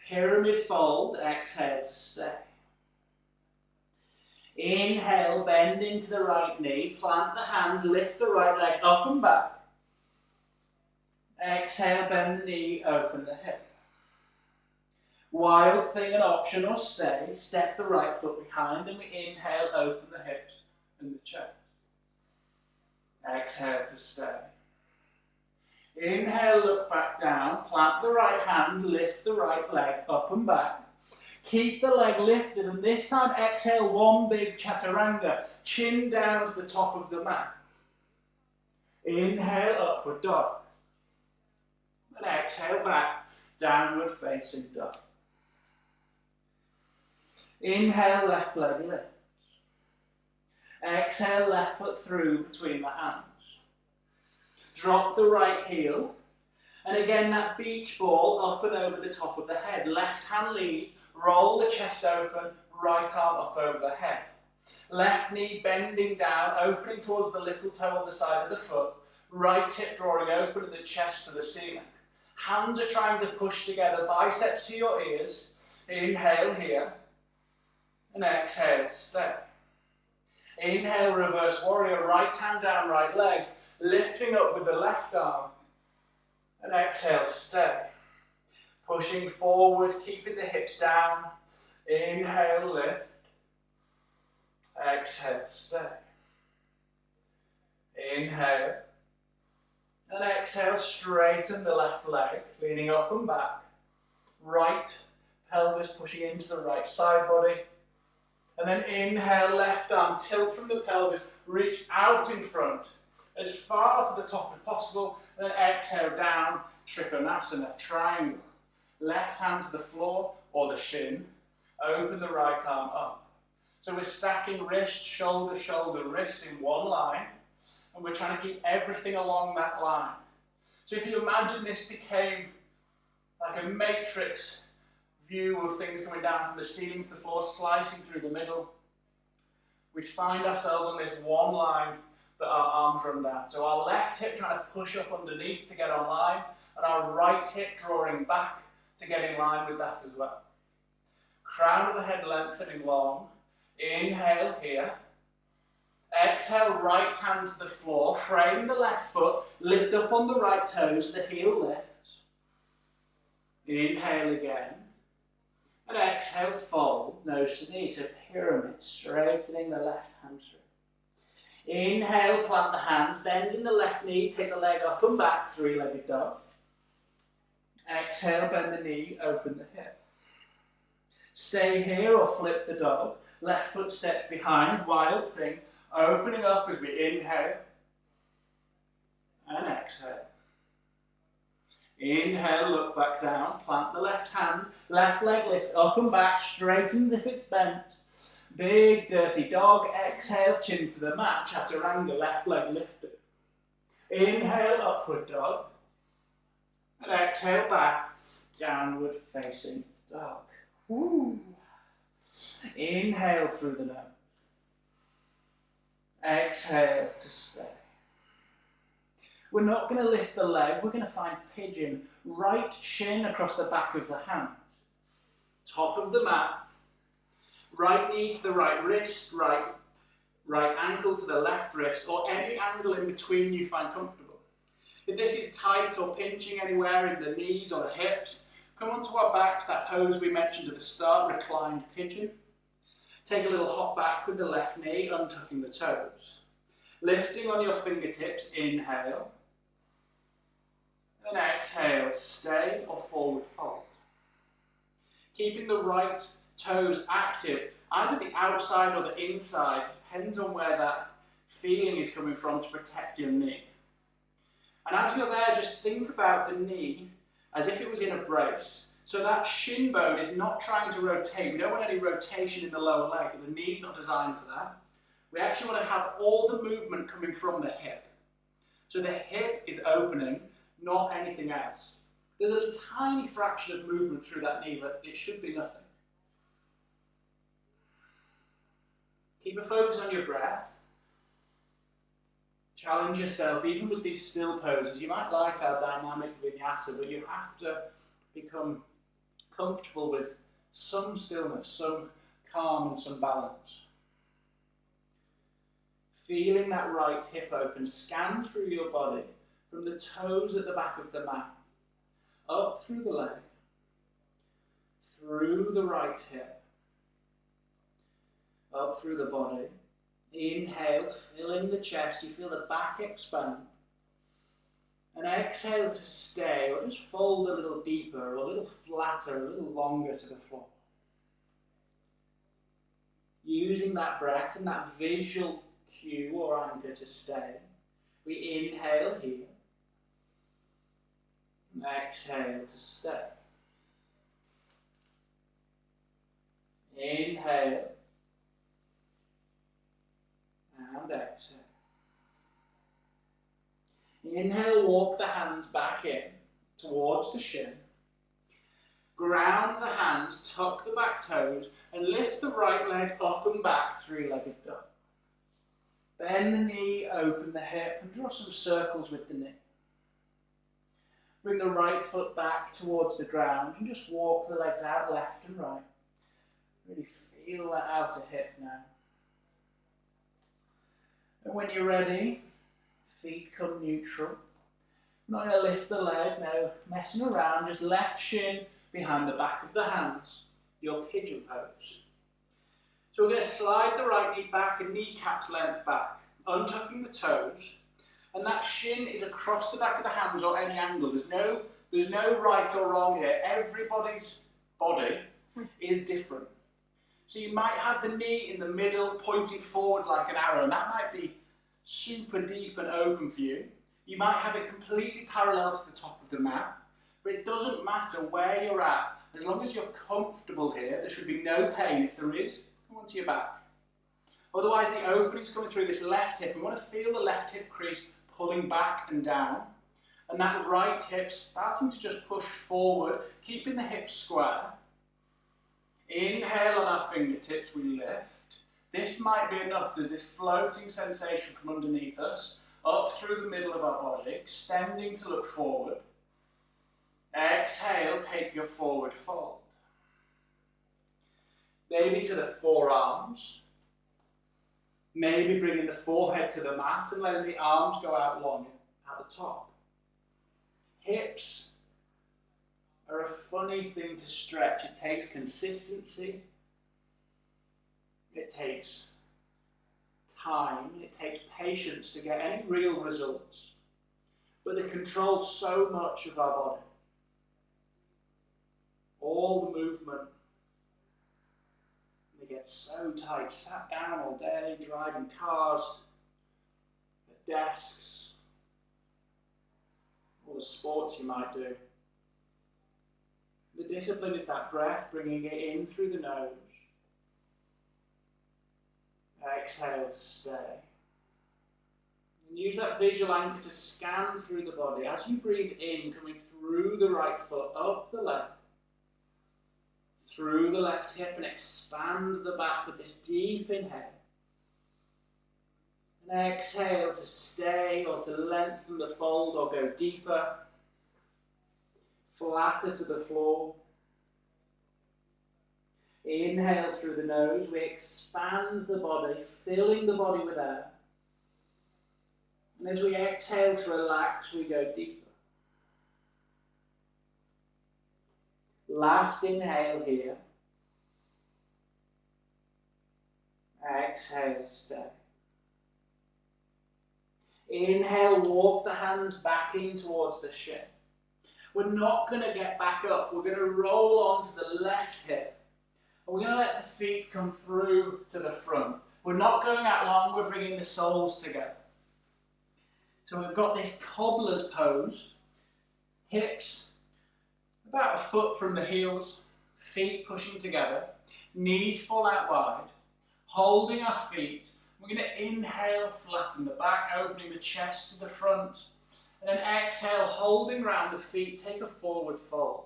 Pyramid fold, exhale to stay. Inhale, bend into the right knee, plant the hands, lift the right leg up and back. Exhale, bend the knee, open the hip. Wild thing, an option or stay. Step the right foot behind and we inhale, open the hips and the chest. Exhale to stay. Inhale, look back down, plant the right hand, lift the right leg up and back. Keep the leg lifted and this time exhale, one big chaturanga, chin down to the top of the mat. Inhale, upward dog. And exhale back, downward facing dog. Inhale, left leg lifts. Exhale, left foot through between the hands. Drop the right heel. And again, that beach ball up and over the top of the head. Left hand leads, roll the chest open, right arm up over the head. Left knee bending down, opening towards the little toe on the side of the foot. Right hip drawing open and the chest to the ceiling. Hands are trying to push together, biceps to your ears. Inhale here. And exhale, stay. Inhale, reverse warrior, right hand down, right leg. Lifting up with the left arm. And exhale, stay. Pushing forward, keeping the hips down. Inhale, lift. Exhale, stay. Inhale. And exhale, straighten the left leg, leaning up and back. Right pelvis pushing into the right side body. And then inhale, left arm, tilt from the pelvis, reach out in front, as far to the top as possible. And then exhale down, trikonasana, triangle. Left hand to the floor or the shin. Open the right arm up. So we're stacking wrist, shoulder, shoulder, wrist in one line. And we're trying to keep everything along that line. So if you imagine this became like a matrix view of things coming down from the ceiling to the floor, slicing through the middle, we find ourselves on this one line that our arms run down. So our left hip trying to push up underneath to get on line, and our right hip drawing back to get in line with that as well. Crown of the head lengthening long. Inhale here. Exhale, right hand to the floor, frame the left foot, lift up on the right toes, the heel lifts. Inhale again. And exhale, fold, nose to knee, so pyramid, straightening the left hamstring. Inhale, plant the hands, bending the left knee, take the leg up and back, three-legged dog. Exhale, bend the knee, open the hip. Stay here or flip the dog. Left foot steps behind, wild thing. Opening up as we inhale and exhale. Inhale, look back down, plant the left hand, left leg lifts up and back, straightens if it's bent. Big dirty dog, exhale, chin to the mat, chaturanga, left leg lifted. Inhale, upward dog. And exhale back, downward facing dog. up. Woo. Inhale through the nose. Exhale to stay. We're not going to lift the leg, we're going to find pigeon. Right shin across the back of the hand. Top of the mat. Right knee to the right wrist, right ankle to the left wrist, or any angle in between you find comfortable. If this is tight or pinching anywhere in the knees or the hips, come onto our backs, that pose we mentioned at the start, reclined pigeon. Take a little hop back with the left knee, untucking the toes. Lifting on your fingertips, inhale. And exhale, stay or forward fold. Keeping the right toes active, either the outside or the inside, depends on where that feeling is coming from to protect your knee. And as you're there, just think about the knee as if it was in a brace. So that shin bone is not trying to rotate. We don't want any rotation in the lower leg. The knee's not designed for that. We actually want to have all the movement coming from the hip. So the hip is opening, not anything else. There's a tiny fraction of movement through that knee, but it should be nothing. Keep a focus on your breath. Challenge yourself, even with these still poses. You might like our dynamic vinyasa, but you have to become comfortable with some stillness, some calm and some balance. Feeling that right hip open, scan through your body from the toes at the back of the mat, up through the leg, through the right hip, up through the body. Inhale, filling the chest, you feel the back expand. And exhale to stay, or just fold a little deeper, or a little flatter, a little longer to the floor. Using that breath and that visual cue or anchor to stay. We inhale here. And exhale to stay. Inhale. And exhale. Inhale, walk the hands back in towards the shin. Ground the hands, tuck the back toes, and lift the right leg up and back, three-legged dog. Bend the knee, open the hip, and draw some circles with the knee. Bring the right foot back towards the ground and just walk the legs out left and right. Really feel that outer hip now. And when you're ready, feet come neutral. I'm not going to lift the leg now, messing around, just left shin behind the back of the hands, your pigeon pose. So we're going to slide the right knee back and kneecaps length back, untucking the toes, and that shin is across the back of the hands or any angle. There's no right or wrong here. Everybody's body is different. So you might have the knee in the middle, pointing forward like an arrow, and that might be super deep and open for you. You might have it completely parallel to the top of the mat, but it doesn't matter where you're at. As long as you're comfortable here, there should be no pain. If there is, come onto your back. Otherwise, the opening's coming through this left hip. We want to feel the left hip crease pulling back and down, and that right hip starting to just push forward, keeping the hips square. Inhale on our fingertips, we lift. This might be enough. There's this floating sensation from underneath us, up through the middle of our body, extending to look forward. Exhale, take your forward fold. Maybe to the forearms. Maybe bringing the forehead to the mat and letting the arms go out long at the top. Hips are a funny thing to stretch. It takes consistency. It takes time. It takes patience to get any real results. But they control so much of our body. All the movement. They get so tight. Sat down all day, driving cars, at desks, all the sports you might do. The discipline is that breath, bringing it in through the nose. Exhale to stay. And use that visual anchor to scan through the body. As you breathe in, coming through the right foot, up the leg. through the left hip and expand the back with this deep inhale. And exhale to stay or to lengthen the fold or go deeper, flatter to the floor. Inhale through the nose, we expand the body, filling the body with air. And as we exhale to relax, we go deeper. Last inhale here. Exhale, stay. Inhale, walk the hands back in towards the shin. We're not going to get back up. We're going to roll onto the left hip. And we're going to let the feet come through to the front. We're not going out long, we're bringing the soles together. So we've got this cobbler's pose. Hips about a foot from the heels, feet pushing together, knees full out wide, holding our feet. We're going to inhale, flatten the back, opening the chest to the front, and then exhale, holding round the feet, take a forward fold.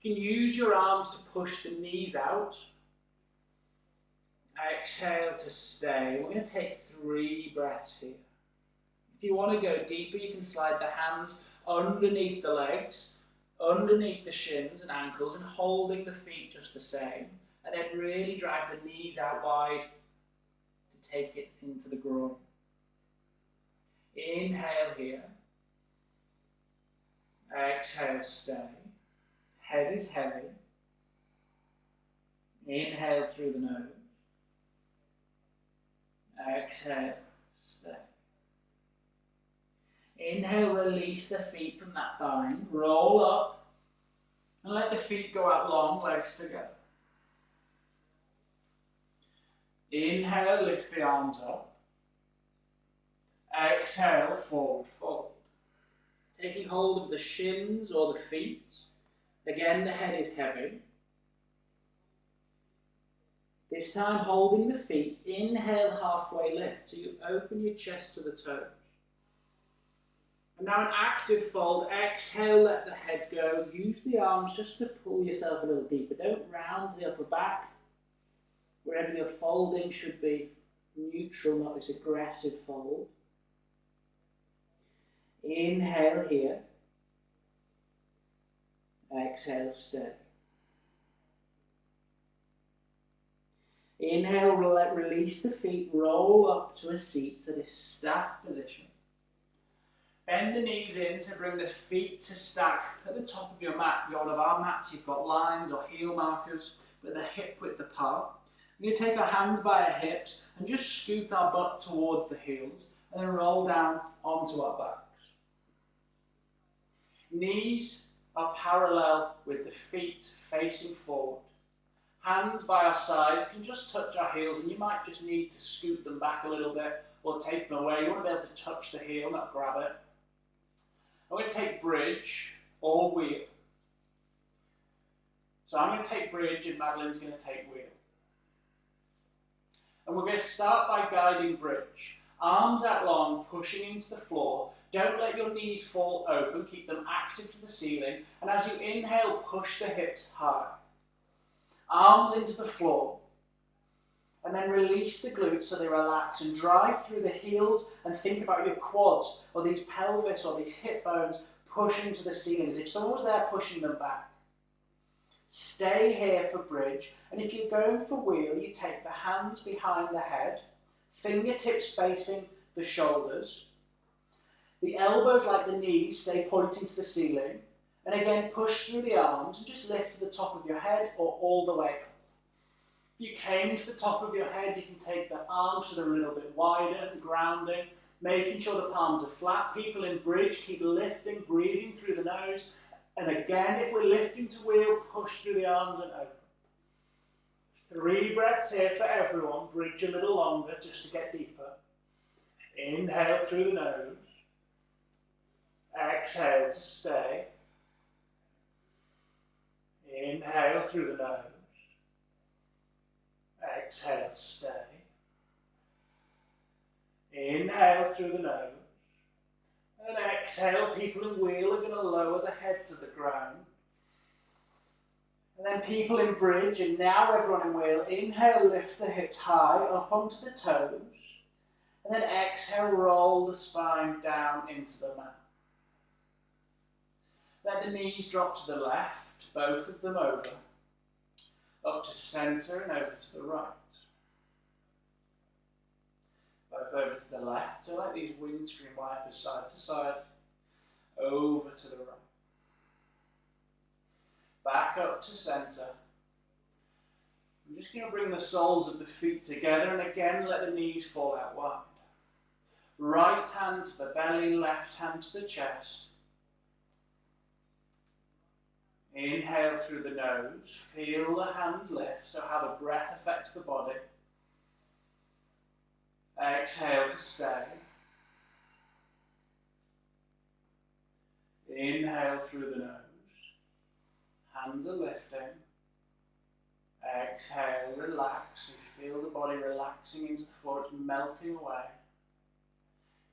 You can use your arms to push the knees out. Exhale to stay. We're going to take 3 breaths here. If you want to go deeper, you can slide the hands underneath the legs, underneath the shins and ankles, and holding the feet just the same. And then really drive the knees out wide to take it into the groin. Inhale here. Exhale, stay. Head is heavy. Inhale through the nose. Exhale, stay. Inhale, release the feet from that bind. Roll up and let the feet go out long, legs together. Inhale, lift the arms up. Exhale, forward fold. Taking hold of the shins or the feet. Again, the head is heavy. This time, holding the feet, inhale, halfway lift. So you open your chest to the toes. And now an active fold. Exhale, let the head go. Use the arms just to pull yourself a little deeper. Don't round the upper back. Wherever you're folding should be neutral, not this aggressive fold. Inhale here. Exhale, stay. Inhale, release the feet, roll up to a seat, to this staff position. Bend the knees in to bring the feet to stack at the top of your mat. If you're one of our mats, you've got lines or heel markers with the hip width apart. We're going to take our hands by our hips and just scoot our butt towards the heels and then roll down onto our backs. Knees are parallel with the feet facing forward. Hands by our sides can just touch our heels, and you might just need to scoot them back a little bit or take them away. You want to be able to touch the heel, not grab it. I'm going to take bridge or wheel. So I'm going to take bridge and Madeline's going to take wheel. And we're going to start by guiding bridge. Arms out long, pushing into the floor. Don't let your knees fall open, keep them active to the ceiling. And as you inhale, push the hips high. Arms into the floor, and then release the glutes so they relax and drive through the heels and think about your quads or these pelvis or these hip bones pushing to the ceiling as if someone was there pushing them back. Stay here for bridge, and if you're going for wheel, you take the hands behind the head, fingertips facing the shoulders, the elbows like the knees stay pointing to the ceiling. And again, push through the arms and just lift to the top of your head or all the way up. If you came to the top of your head, you can take the arms so they're a little bit wider, grounding, making sure the palms are flat. People in bridge, keep lifting, breathing through the nose. And again, if we're lifting to wheel, push through the arms and open. 3 breaths here for everyone. Bridge a little longer just to get deeper. Inhale through the nose. Exhale to stay. Inhale through the nose. Exhale, stay. Inhale through the nose. And exhale, people in wheel are going to lower the head to the ground. And then people in bridge, and now everyone in wheel. Inhale, lift the hips high, up onto the toes. And then exhale, roll the spine down into the mat. Let the knees drop to the left, both of them over. Up to centre and over to the right. Both over to the left, so like these windscreen wipers side to side. Over to the right. Back up to centre. I'm just going to bring the soles of the feet together and again let the knees fall out wide. Right hand to the belly, left hand to the chest. Inhale through the nose, feel the hands lift, so how the breath affects the body. Exhale to stay. Inhale through the nose, hands are lifting. Exhale, relax, you feel the body relaxing into the floor, it's melting away.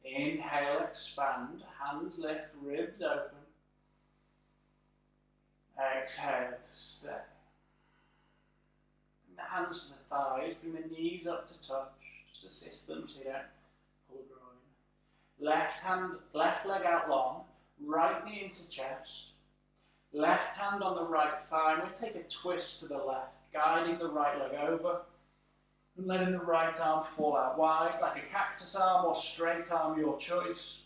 Inhale, expand, hands lift, ribs open. Exhale to stay. Bring the hands to the thighs, bring the knees up to touch, just assist them so you don't pull the groin. Left leg out long, right knee into chest. Left hand on the right thigh, and we take a twist to the left, guiding the right leg over, and letting the right arm fall out wide, like a cactus arm or straight arm, your choice.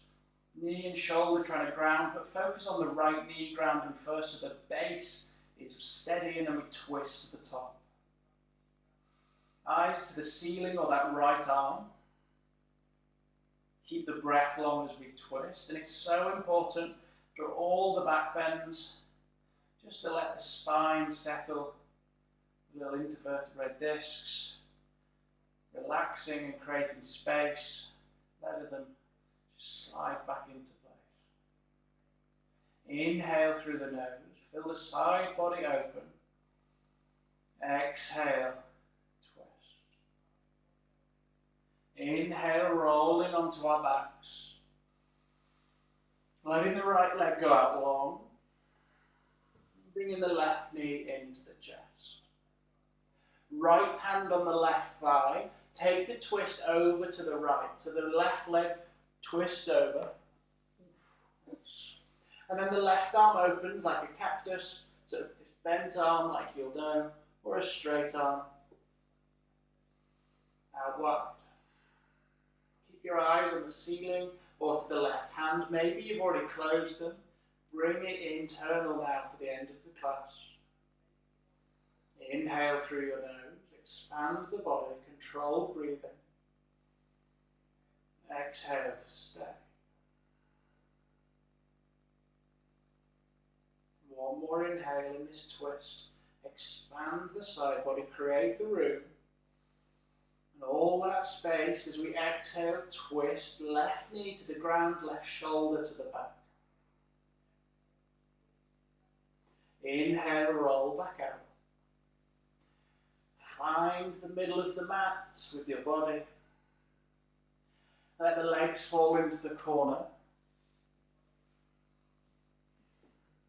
Knee and shoulder trying to ground, but focus on the right knee grounding first so the base is steady and then we twist to the top. Eyes to the ceiling or that right arm. Keep the breath long as we twist, and it's so important for all the back bends, just to let the spine settle, the little intervertebrate discs, relaxing and creating space, letting them slide back into place. Inhale through the nose, feel the side body open. Exhale, twist. Inhale, rolling onto our backs. Letting the right leg go out long. Bringing the left knee into the chest. Right hand on the left thigh. Take the twist over to the right. So the left leg twist over. And then the left arm opens like a cactus. So this bent arm like you'll know, or a straight arm. Out wide. Keep your eyes on the ceiling or to the left hand. Maybe you've already closed them. Bring it internal now for the end of the class. Inhale through your nose. Expand the body. Control breathing. Exhale to stay. One more inhale in this twist. Expand the side body. Create the room. And all that space as we exhale, twist. Left knee to the ground. Left shoulder to the back. Inhale, roll back out. Find the middle of the mat with your body. Let the legs fall into the corner.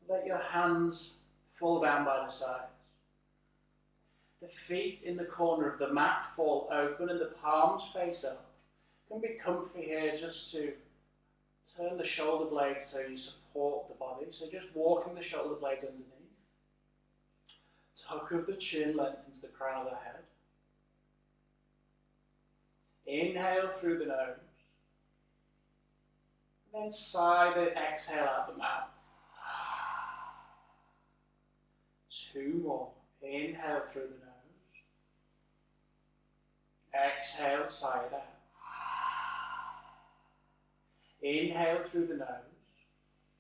Let your hands fall down by the sides. The feet in the corner of the mat fall open and the palms face up. It can be comfy here just to turn the shoulder blades so you support the body. So just walking the shoulder blades underneath. Tuck of the chin lengthens the crown of the head. Inhale through the nose. And then sigh the exhale out the mouth. 2 more. Inhale through the nose. Exhale, sigh it out. Inhale through the nose.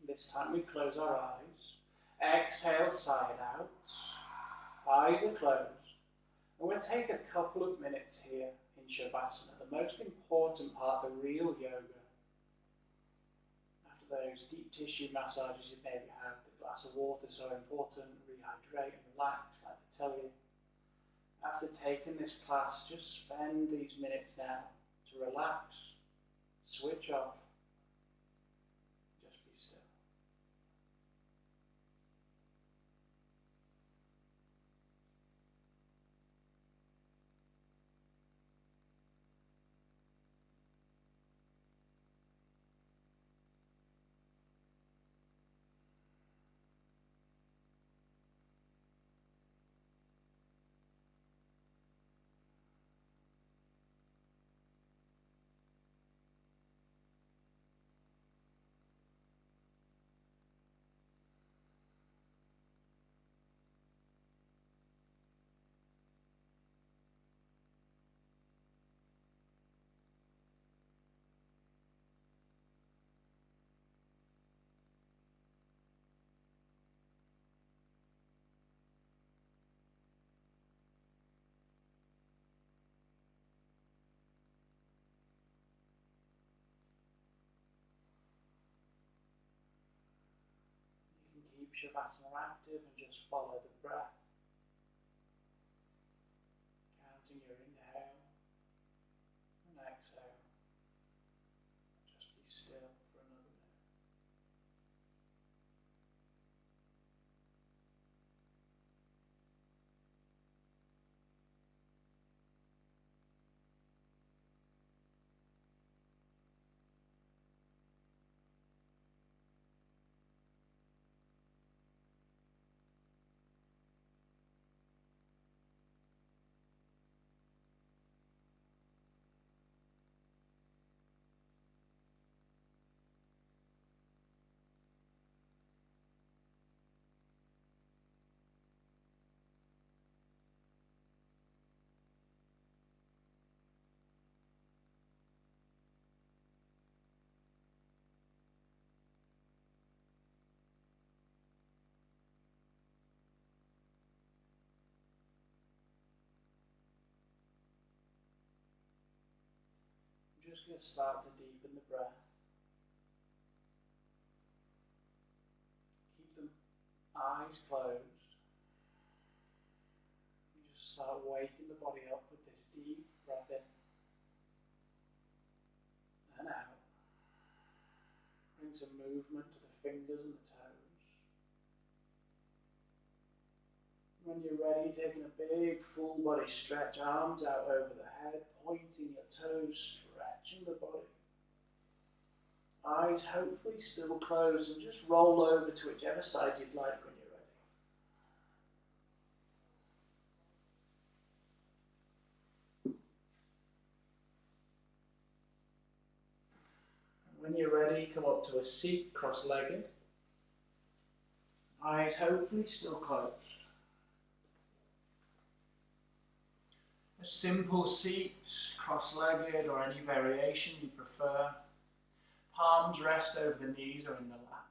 This time we close our eyes. Exhale, sigh it out. Eyes are closed. And we'll take a couple of minutes here in Shavasana, the most important part, the real yoga. After those deep tissue massages you maybe had, the glass of water so important, rehydrate and relax, like I tell you. After taking this class, just spend these minutes now to relax, switch off, just be still. Shavasana active and just follow the breath. Counting your inhale and exhale. Just be still for another minute. I'm just going to start to deepen the breath. Keep the eyes closed. And just start waking the body up with this deep breath in and out. Bring some movement to the fingers and the toes. When you're ready, taking a big full body stretch, arms out over the head, pointing your toes, stretching the body. Eyes hopefully still closed, and just roll over to whichever side you'd like when you're ready. And when you're ready, come up to a seat, cross-legged. Eyes hopefully still closed. A simple seat, cross-legged, or any variation you prefer. Palms rest over the knees or in the lap.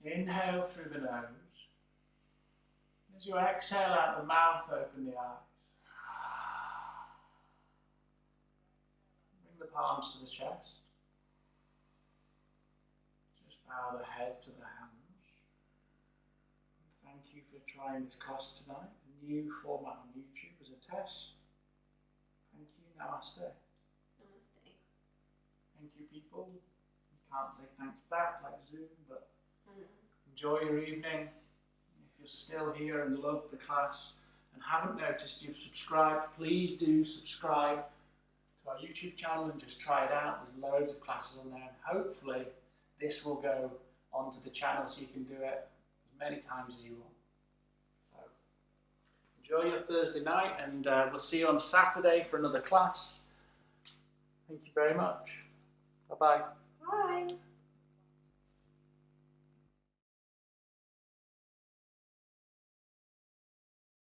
Inhale through the nose. As you exhale out the mouth, open the eyes. Bring the palms to the chest. Just bow the head to the hands. Thank you for trying this class tonight. A new format on YouTube as a test. Thank you. Namaste. Namaste. Thank you, people. You can't say thanks back like Zoom, but enjoy your evening. If you're still here and love the class and haven't noticed you've subscribed, please do subscribe to our YouTube channel and just try it out. There's loads of classes on there, and hopefully this will go onto the channel so you can do it as many times as you want. So enjoy your Thursday night, and we'll see you on Saturday for another class. Thank you very much. Bye-bye. Bye.